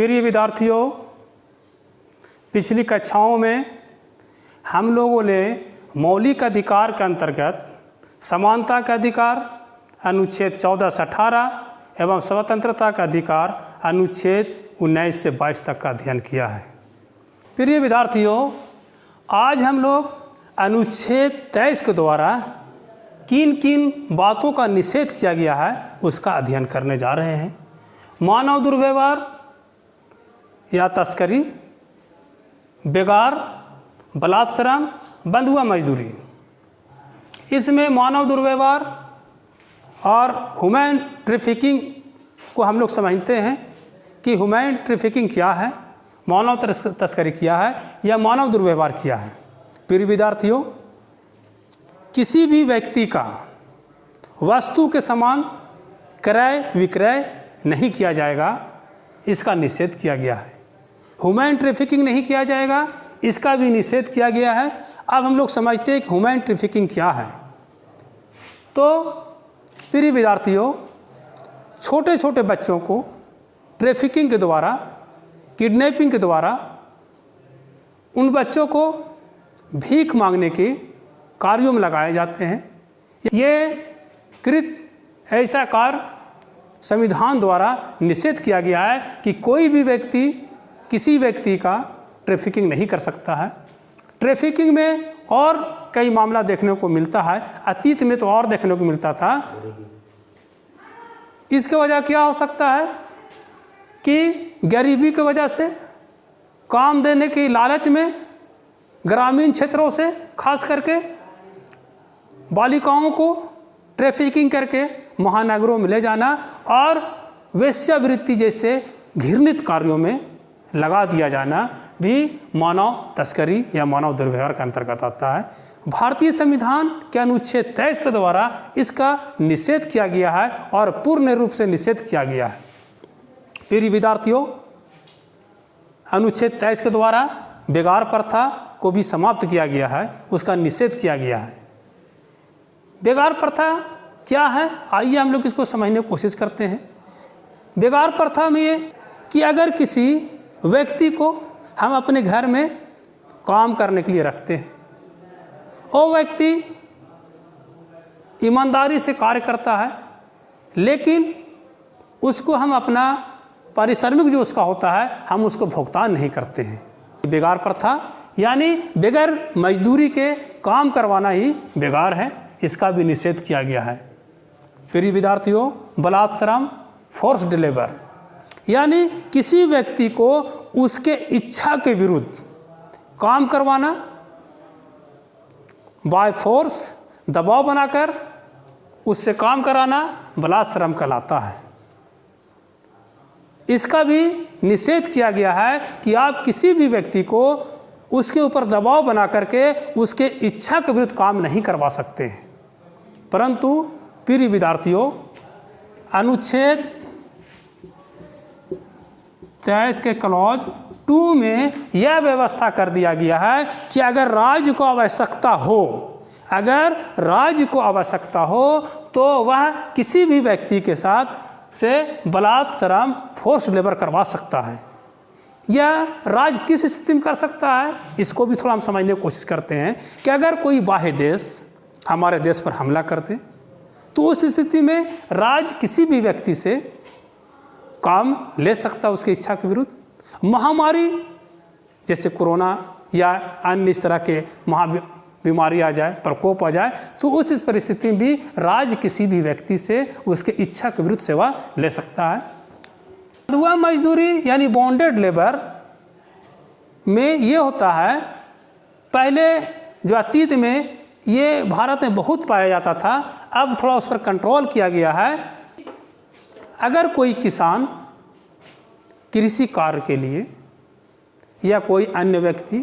प्रिय विद्यार्थियों, पिछली कक्षाओं में हम लोगों ने मौलिक अधिकार के अंतर्गत समानता का अधिकार अनुच्छेद 14 से 18 एवं स्वतंत्रता का अधिकार अनुच्छेद 19 से 22 तक का अध्ययन किया है। प्रिय विद्यार्थियों, आज हम लोग अनुच्छेद 23 के द्वारा किन किन बातों का निषेध किया गया है उसका अध्ययन करने जा रहे हैं। मानव दुर्व्यवहार या तस्करी, बेगार, बलात्श्रम, बंधुआ मजदूरी। इसमें मानव दुर्व्यवहार और ह्यूमन ट्रैफिकिंग को हम लोग समझते हैं कि ह्यूमन ट्रैफिकिंग क्या है, मानव तस्करी क्या है या मानव दुर्व्यवहार क्या है। प्रिय विद्यार्थियों, किसी भी व्यक्ति का वस्तु के समान क्रय विक्रय नहीं किया जाएगा, इसका निषेध किया गया है। ह्यूमन ट्रैफिकिंग नहीं किया जाएगा, इसका भी निषेध किया गया है। अब हम लोग समझते हैं कि ह्यूमन ट्रैफिकिंग क्या है। तो प्रिय विद्यार्थियों, छोटे छोटे बच्चों को ट्रैफिकिंग के द्वारा, किडनैपिंग के द्वारा उन बच्चों को भीख मांगने के कार्यों में लगाए जाते हैं। ये कृत ऐसा कार्य संविधान द्वारा निषेध किया गया है कि कोई भी व्यक्ति किसी व्यक्ति का ट्रैफिकिंग नहीं कर सकता है। ट्रैफिकिंग में और कई मामला देखने को मिलता है, अतीत में तो और देखने को मिलता था। इसकी वजह क्या हो सकता है कि गरीबी की वजह से, काम देने की लालच में ग्रामीण क्षेत्रों से खास करके बालिकाओं को ट्रैफिकिंग करके महानगरों में ले जाना और वेश्यावृत्ति जैसे घृणित कार्यों में लगा दिया जाना भी मानव तस्करी या मानव दुर्व्यवहार के अंतर्गत आता है। भारतीय संविधान के अनुच्छेद 23 के द्वारा इसका निषेध किया गया है और पूर्ण रूप से निषेध किया गया है। प्रिय विद्यार्थियों, अनुच्छेद 23 के द्वारा बेगार प्रथा को भी समाप्त किया गया है, उसका निषेध किया गया है। बेगार प्रथा क्या है, आइए हम लोग इसको समझने की कोशिश करते हैं। बेगार प्रथा में ये कि अगर किसी व्यक्ति को हम अपने घर में काम करने के लिए रखते हैं, वो व्यक्ति ईमानदारी से कार्य करता है, लेकिन उसको हम अपना पारिश्रमिक जो उसका होता है हम उसको भुगतान नहीं करते हैं। बेगार प्रथा यानी बगैर मजदूरी के काम करवाना ही बेगार है, इसका भी निषेध किया गया है। प्रिय विद्यार्थियों, बलात्श्रम, फोर्स लेबर यानी किसी व्यक्ति को उसके इच्छा के विरुद्ध काम करवाना, बाय फोर्स दबाव बनाकर उससे काम कराना बलात्श्रम कहलाता है। इसका भी निषेध किया गया है कि आप किसी भी व्यक्ति को उसके ऊपर दबाव बना करके उसके इच्छा के विरुद्ध काम नहीं करवा सकते हैं। परंतु प्रिय विद्यार्थियों, अनुच्छेद 23 के क्लॉज 2 में यह व्यवस्था कर दिया गया है कि अगर राज्य को आवश्यकता हो, तो वह किसी भी व्यक्ति के साथ से बलात्श्रम, फोर्स लेबर करवा सकता है। यह राज्य किस स्थिति में कर सकता है, इसको भी थोड़ा हम समझने की कोशिश करते हैं कि अगर कोई बाह्य देश हमारे देश पर हमला कर दे, तो उस स्थिति में राज्य किसी भी व्यक्ति से काम ले सकता है उसकी इच्छा के विरुद्ध। महामारी जैसे कोरोना या अन्य इस तरह के बीमारी आ जाए, प्रकोप आ जाए, तो उस परिस्थिति में भी राज्य किसी भी व्यक्ति से उसके इच्छा के विरुद्ध सेवा ले सकता है। बंधुआ मजदूरी यानी बॉन्डेड लेबर में ये होता है, पहले जो अतीत में ये भारत में बहुत पाया जाता था, अब थोड़ा उस पर कंट्रोल किया गया है। अगर कोई किसान कृषि कार्य के लिए या कोई अन्य व्यक्ति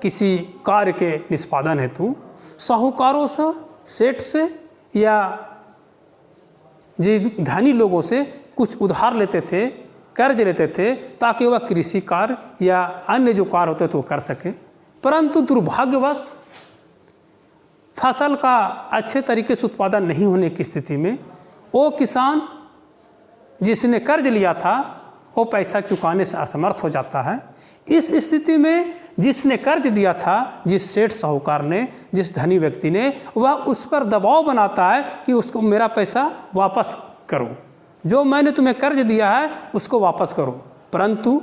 किसी कार्य के निष्पादन हेतु साहूकारों से, सेठ से या धनी लोगों से कुछ उधार लेते थे, कर्ज लेते थे, ताकि वह कृषि कार्य या अन्य जो कार्य होते थे वो कर सके। परंतु दुर्भाग्यवश फसल का अच्छे तरीके से उत्पादन नहीं होने की स्थिति में वो किसान जिसने कर्ज लिया था वो पैसा चुकाने से असमर्थ हो जाता है। इस स्थिति में जिसने कर्ज दिया था, जिस सेठ साहूकार ने, जिस धनी व्यक्ति ने, वह उस पर दबाव बनाता है कि उसको मेरा पैसा वापस करो, जो मैंने तुम्हें कर्ज दिया है उसको वापस करो। परंतु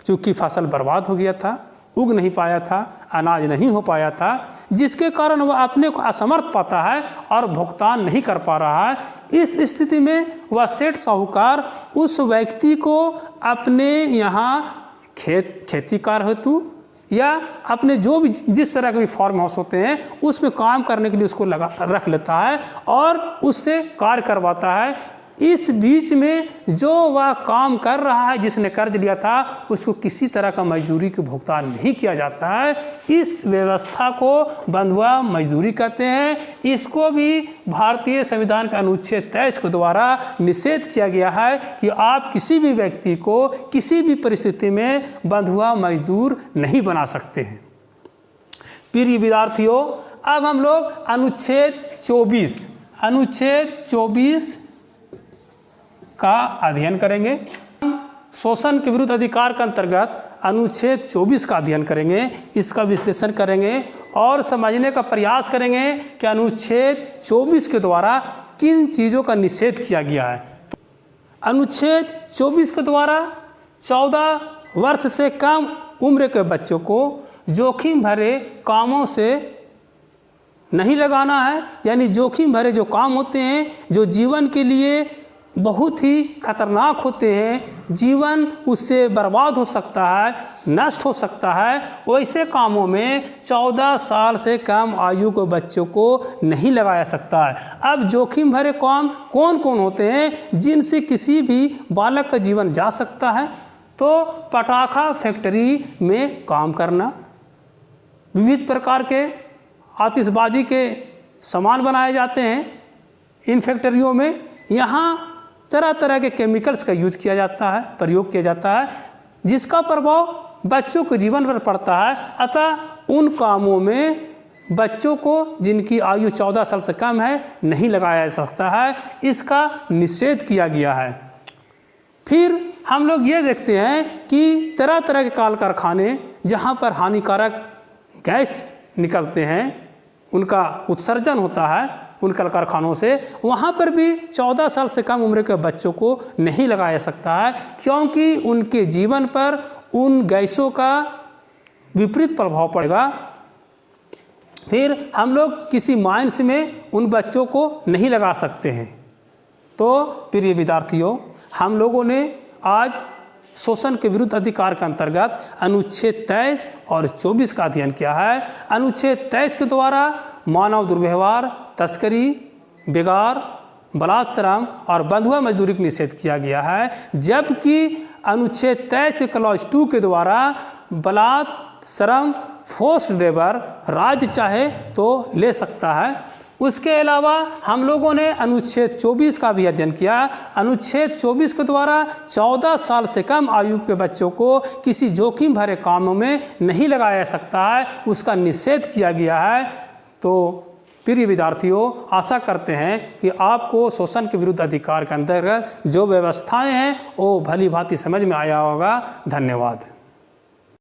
चूँकि फसल बर्बाद हो गया था, उग नहीं पाया था, अनाज नहीं हो पाया था, जिसके कारण वह अपने को असमर्थ पाता है और भुगतान नहीं कर पा रहा है। इस स्थिति में वह सेठ साहूकार उस व्यक्ति को अपने यहाँ खेती कार्य हेतु या अपने जो भी जिस तरह के भी फार्म हाउस होते हैं उसमें काम करने के लिए उसको रख लेता है और उससे कार्य करवाता है। इस बीच में जो वह काम कर रहा है, जिसने कर्ज लिया था, उसको किसी तरह का मजदूरी का भुगतान नहीं किया जाता है। इस व्यवस्था को बंधुआ मजदूरी कहते हैं। इसको भी भारतीय संविधान के अनुच्छेद 23 के द्वारा निषेध किया गया है कि आप किसी भी व्यक्ति को किसी भी परिस्थिति में बंधुआ मजदूर नहीं बना सकते हैं। प्रिय विद्यार्थियों, अब हम लोग अनुच्छेद 24 का अध्ययन करेंगे। शोषण के विरुद्ध अधिकार के अंतर्गत अनुच्छेद 24 का अध्ययन करेंगे, इसका विश्लेषण करेंगे और समझने का प्रयास करेंगे कि अनुच्छेद 24 के द्वारा किन चीज़ों का निषेध किया गया है। अनुच्छेद 24 के द्वारा 14 वर्ष से कम उम्र के बच्चों को जोखिम भरे कामों से नहीं लगाना है। यानी जोखिम भरे जो काम होते हैं, जो जीवन के लिए बहुत ही खतरनाक होते हैं, जीवन उससे बर्बाद हो सकता है, नष्ट हो सकता है, वैसे कामों में 14 साल से कम आयु के बच्चों को नहीं लगाया सकता है। अब जोखिम भरे काम कौन कौन होते हैं जिनसे किसी भी बालक का जीवन जा सकता है? तो पटाखा फैक्ट्री में काम करना, विविध प्रकार के आतिशबाजी के सामान बनाए जाते हैं इन फैक्ट्रियों में। यहाँ तरह तरह के केमिकल्स का यूज किया जाता है, प्रयोग किया जाता है, जिसका प्रभाव बच्चों के जीवन पर पड़ता है। अतः उन कामों में बच्चों को जिनकी आयु 14 साल से कम है नहीं लगाया जा सकता है, इसका निषेध किया गया है। फिर हम लोग ये देखते हैं कि तरह तरह के कल कारखाने जहाँ पर हानिकारक गैस निकलते हैं, उनका उत्सर्जन होता है उन कल कारखानों से, वहाँ पर भी 14 साल से कम उम्र के बच्चों को नहीं लगाया जा सकता है, क्योंकि उनके जीवन पर उन गैसों का विपरीत प्रभाव पड़ेगा। फिर हम लोग किसी माइंस में उन बच्चों को नहीं लगा सकते हैं। तो प्रिय विद्यार्थियों, हम लोगों ने आज शोषण के विरुद्ध अधिकार के अंतर्गत अनुच्छेद 23 और 24 का अध्ययन किया है। अनुच्छेद 23 के द्वारा मानव दुर्व्यवहार, तस्करी, बेगार, बलात् श्रम और बंधुआ मजदूरी का निषेध किया गया है, जबकि अनुच्छेद 23 के क्लॉज 2 के द्वारा बलात् श्रम, फोर्स्ड लेबर राज्य चाहे तो ले सकता है। उसके अलावा हम लोगों ने अनुच्छेद 24 का भी अध्ययन किया। अनुच्छेद 24 के द्वारा 14 साल से कम आयु के बच्चों को किसी जोखिम भरे कामों में नहीं लगाया जा सकता है, उसका निषेध किया गया है। तो प्रिय विद्यार्थियों, आशा करते हैं कि आपको शोषण के विरुद्ध अधिकार के अंतर्गत जो व्यवस्थाएं हैं वो भली भांति समझ में आया होगा। धन्यवाद।